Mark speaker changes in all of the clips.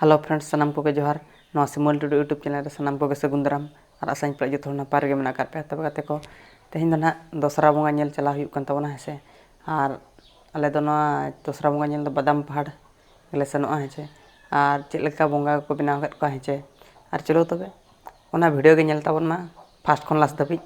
Speaker 1: Hello friends सामान को जोहार नवा सिमल टुडू यूट्यूब चैनल सामान को सगुन दाराम और आसानी पे जो नपाय रे मेना पे तब गाते को तेहन ना दसरा बंगा नेल चला हुई कान तबना हेसे और आले दो ना दसरा बंगा नेल दो बादाम पहाड़ गेले सनोआ हेचे और चेक लेका बंगा को बनाव कत को हेचे और चलो तबे ओना वीडियो के नेल ताबन मा फास्ट खन लास्ट धाबी।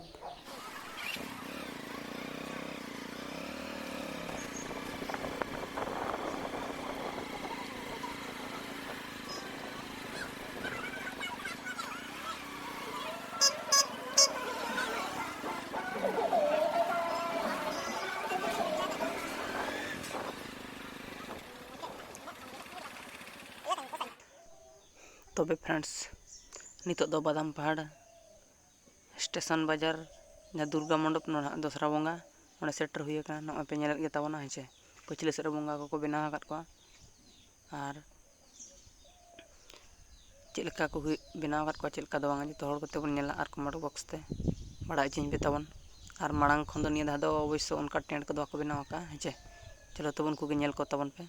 Speaker 1: तबे फ्रेंड्स नितो दो बादाम पहाड़ स्टेशन बाजार जहाँ दुर्गा मंडप दसरा बंगा ओने सेटर हुई न पे नेल गे ताबना हेचे पछले सेर बंगा को बनाव आकात को और चेलका को बनाव आकात को चेलका दो बांगा जो हर कोते बन नेला और कमेंट बॉक्स ते बड़ा चेंज पे ताबन और मांग खन दो निया धा दो अवश्य उनका टेंट को दो बनाव आका हेचे चलो तबन को नेल को ताबन पे।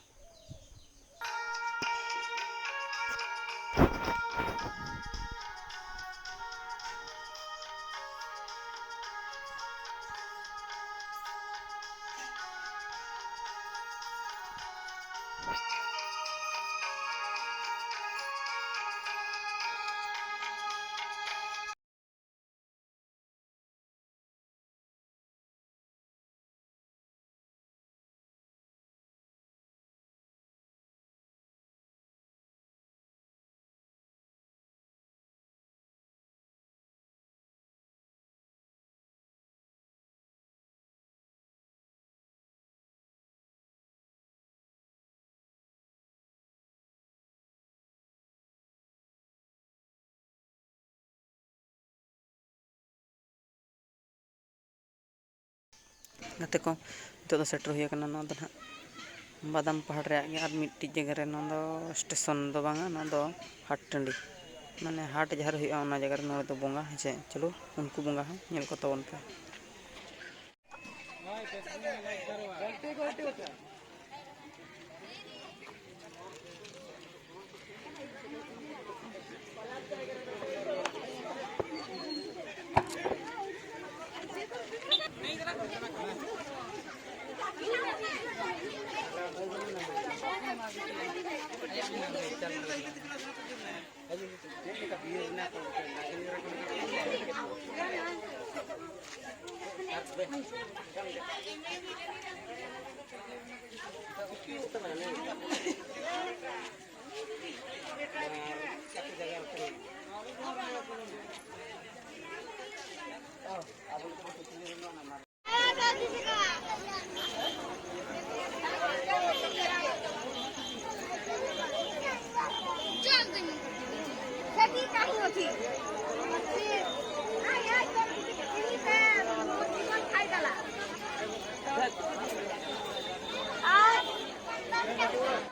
Speaker 1: गाते को तो सेटर हुई ना ना बादाम पहाड़ रे और मिट्टी जगह रे ना दो स्टेशन दो बांगा ना दो हाट टंडी माने हाट जहाँ हुआ ना जगह रे दो बंगा हेचे चलो उनको बंगा हम नेल को ताबन पे।